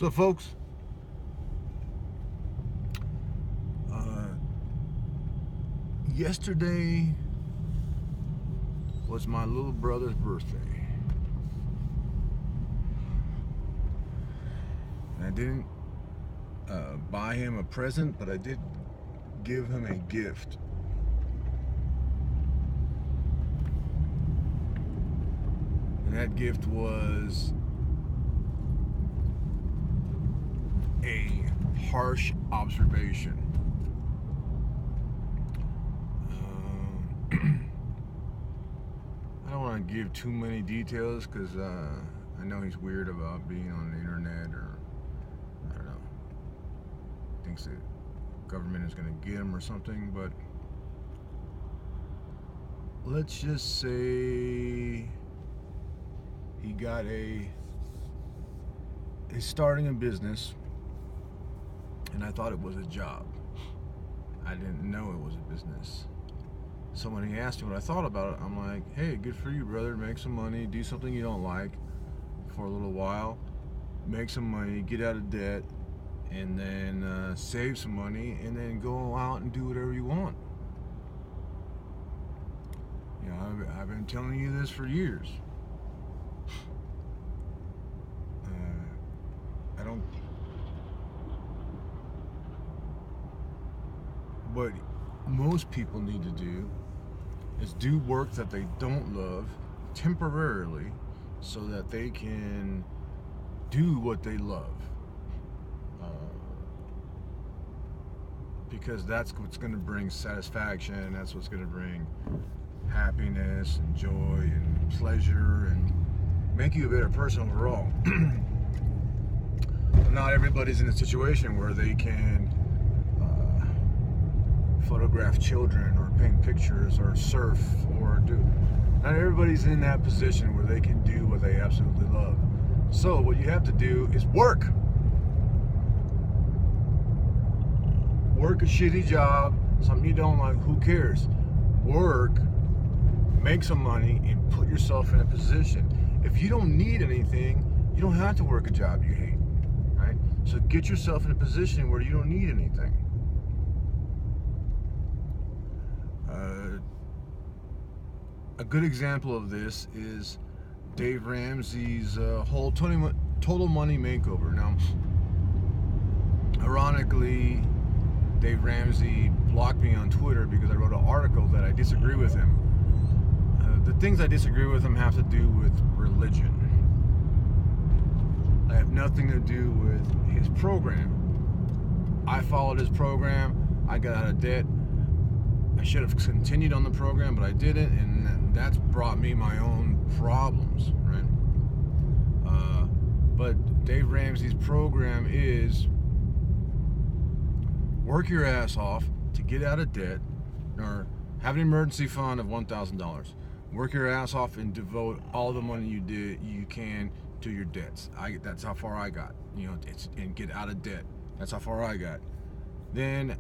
So, folks, yesterday was my little brother's birthday. And I didn't buy him a present, but I did give him a gift. And that gift was a harsh observation. I don't want to give too many details because I know he's weird about being on the internet, or I don't know, thinks the government is going to get him or something. But let's just say he's starting a business, and I thought it was a job. I didn't know it was a business. So when he asked me what I thought about it, I'm like, hey, good for you, brother. Make some money, do something you don't like for a little while, make some money, get out of debt, and then save some money, and then go out and do whatever you want. You know, I've been telling you this for years. I don't. What most people need to do is do work that they don't love temporarily so that they can do what they love. Because that's what's going to bring satisfaction, that's what's going to bring happiness and joy and pleasure and make you a better person overall. Not everybody's in a situation where they can photograph children or paint pictures or surf or do. Not everybody's in that position where they can do what they absolutely love. So what you have to do is work. Work a shitty job, something you don't like, who cares? Work, make some money, and put yourself in a position. If you don't need anything, you don't have to work a job you hate, right? So get yourself in a position where you don't need anything. A good example of this is Dave Ramsey's whole Total Money Makeover. Now, ironically, Dave Ramsey blocked me on Twitter because I wrote an article that I disagree with him. The things I disagree with him have to do with religion. I have nothing to do with his program. I followed his program. I got out of debt. I should have continued on the program, but I didn't, and that's brought me my own problems, right? But Dave Ramsey's program is work your ass off to get out of debt, or have an emergency fund of $1,000. Work your ass off and devote all the money you can to your debts. That's how far I got. And get out of debt. That's how far I got. Then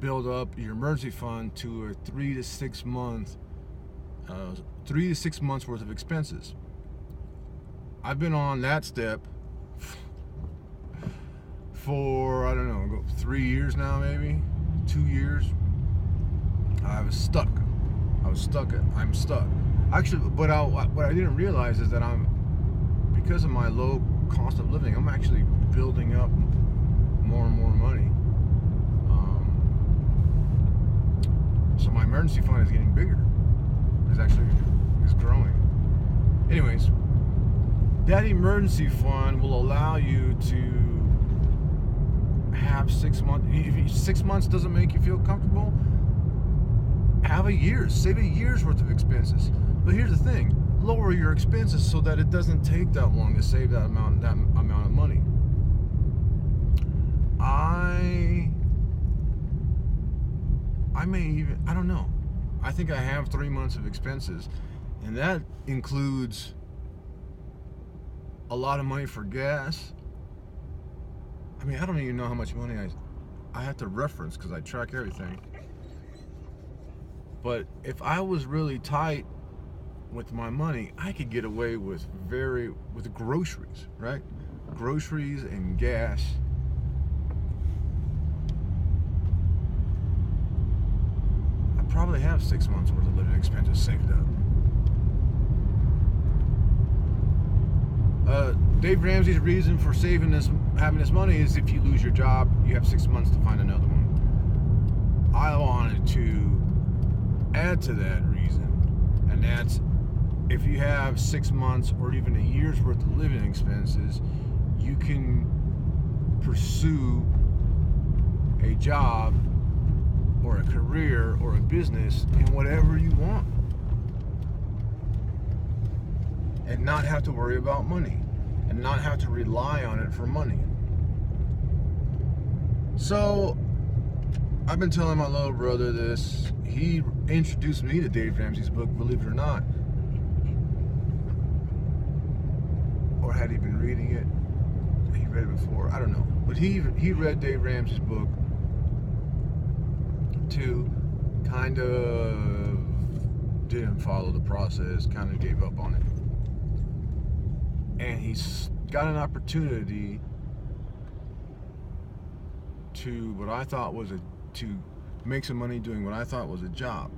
build up your emergency fund to a 3 to 6 months worth of expenses. I've been on that step for, I don't know, 3 years now, maybe 2 years. I'm stuck. Actually, what I didn't realize is that because of my low cost of living, I'm actually building up more and more money. So my emergency fund is getting bigger. It's growing. Anyways, that emergency fund will allow you to have 6 months. If 6 months doesn't make you feel comfortable, have a year. Save a year's worth of expenses. But here's the thing: lower your expenses so that it doesn't take that long to save that amount of money. I don't know. I think I have 3 months of expenses, and that includes a lot of money for gas. I mean, I don't even know how much money I have to reference because I track everything. But if I was really tight with my money, I could get away with groceries, right? groceries and gas, I probably have 6 months worth of living expenses saved up. Dave Ramsey's reason for having this money is if you lose your job, you have 6 months to find another one. I wanted to add to that reason, and that's if you have 6 months or even a year's worth of living expenses, you can pursue a job or a career or a business in whatever you want and not have to worry about money and not have to rely on it for money. So I've been telling my little brother this. He introduced me to Dave Ramsey's book, believe it or not. Or had he been reading it? He read it before, I don't know. But he read Dave Ramsey's book to kind of didn't follow the process, kind of gave up on it. And he's got an opportunity to what I thought was to make some money doing what I thought was a job.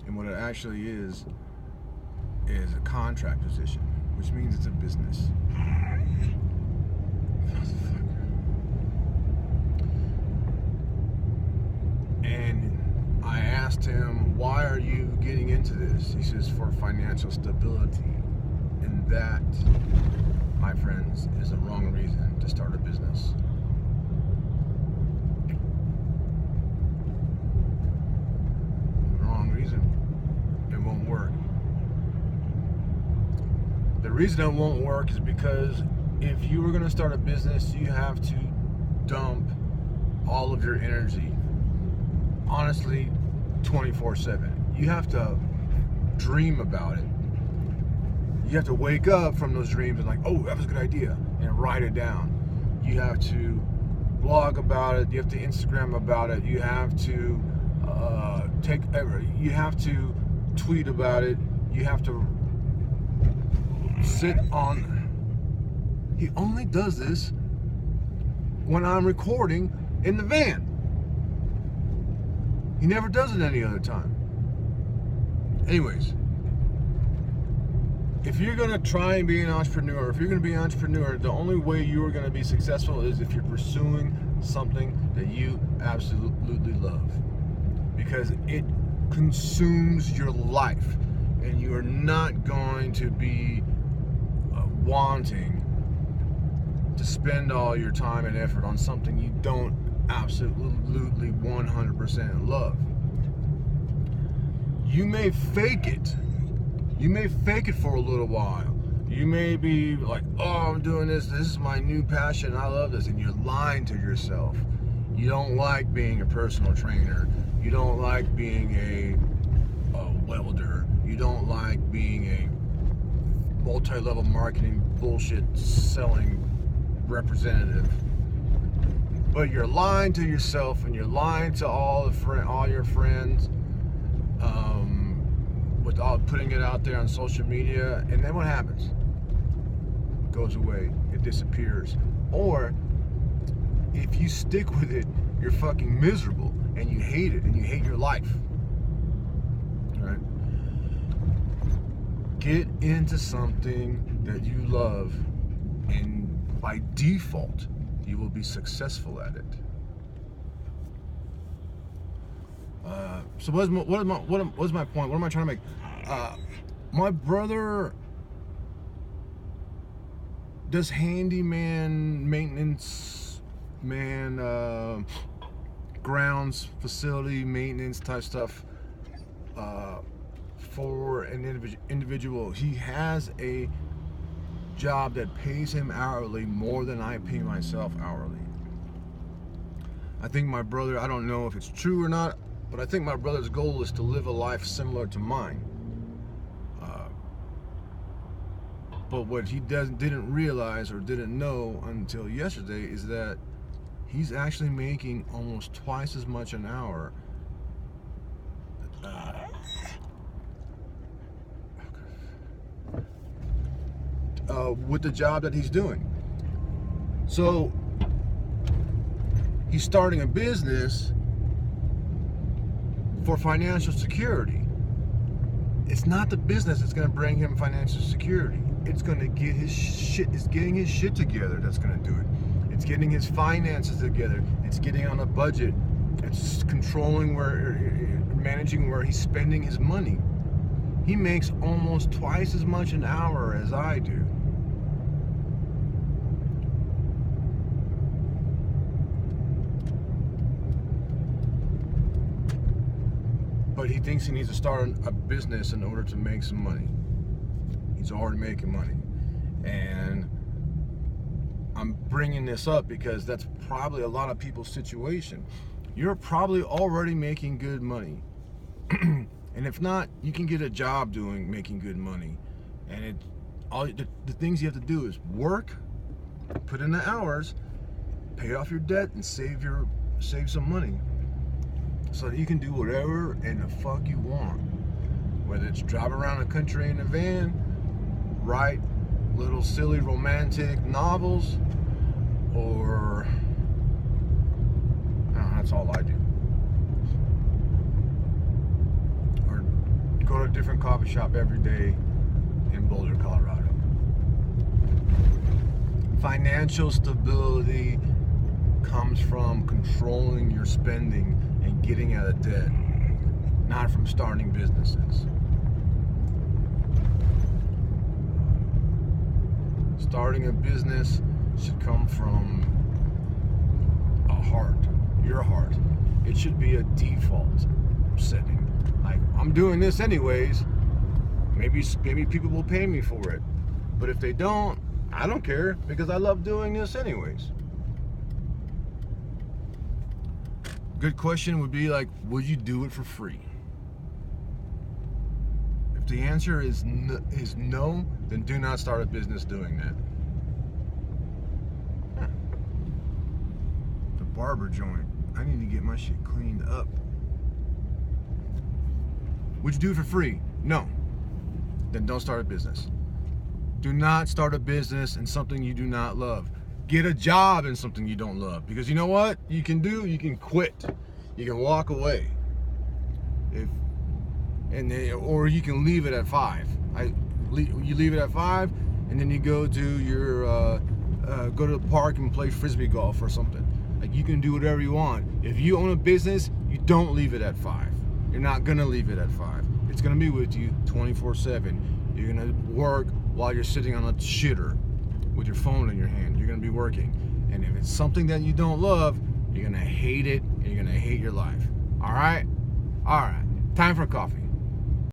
And what it actually is a contract position, which means it's a business. And I asked him, why are you getting into this? He says, for financial stability. And that, my friends, is the wrong reason to start a business. The wrong reason. It won't work. The reason it won't work is because if you were going to start a business, you have to dump all of your energy, honestly, 24/7. You have to dream about it. You have to wake up from those dreams and like, oh, that was a good idea, and write it down. You have to blog about it. You have to Instagram about it. You have to you have to tweet about it. You have to sit on. He only does this when I'm recording in the van. He never does it any other time. Anyways, if you're going to try and be an entrepreneur, if you're going to be an entrepreneur, the only way you are going to be successful is if you're pursuing something that you absolutely love. Because it consumes your life. And you are not going to be wanting to spend all your time and effort on something you don't absolutely 100% love. You may fake it. You may fake it for a little while. You may be like, oh, I'm doing this. This is my new passion. I love this. And you're lying to yourself. You don't like being a personal trainer. You don't like being a welder. You don't like being a multi-level marketing bullshit selling representative. But you're lying to yourself, and you're lying to all your friends, without putting it out there on social media. And then what happens? It goes away. It disappears. Or if you stick with it, you're fucking miserable, and you hate it, and you hate your life. All right? Get into something that you love, and by default, you will be successful at it. So what's my point? What am I trying to make? My brother does handyman, maintenance, grounds, facility maintenance type stuff for an individual. He has a job that pays him hourly more than I pay myself hourly. I think my brother, I don't know if it's true or not, but I think my brother's goal is to live a life similar to mine. But what he didn't realize or didn't know until yesterday is that he's actually making almost twice as much an hour with the job that he's doing. So he's starting a business for financial security. It's not the business that's going to bring him financial security. It's going to get his shit. It's getting his shit together that's going to do it. It's getting his finances together. It's getting on a budget. It's controlling managing where he's spending his money. He makes almost twice as much an hour as I do. But he thinks he needs to start a business in order to make some money. He's already making money. And I'm bringing this up because that's probably a lot of people's situation. You're probably already making good money. And if not, you can get a job making good money. And the things you have to do is work, put in the hours, pay off your debt, and save some money, so that you can do whatever in the fuck you want. Whether it's drive around the country in a van, write little silly romantic novels, or that's all I do. Or go to a different coffee shop every day in Boulder, Colorado. Financial stability comes from controlling your spending and getting out of debt, not from starting businesses. Starting a business should come from a heart, your heart. It should be a default setting. Like, I'm doing this anyways. Maybe people will pay me for it. But if they don't, I don't care, because I love doing this anyways. Good question would be like, would you do it for free? If the answer is no, then do not start a business doing that. The barber joint. I need to get my shit cleaned up. Would you do it for free? No. Then don't start a business. Do not start a business in something you do not love. Get a job in something you don't love, because you know what you can do? You can quit. You can walk away. Or you can leave it at 5. You leave it at 5, and then you go to go to the park and play frisbee golf or something. Like, you can do whatever you want. If you own a business, you don't leave it at 5. You're not gonna leave it at 5. It's gonna be with you 24/7. You're gonna work while you're sitting on a shitter with your phone in your hand. You're gonna be working. And if it's something that you don't love, you're gonna hate it, and you're gonna hate your life. All right? Time for coffee.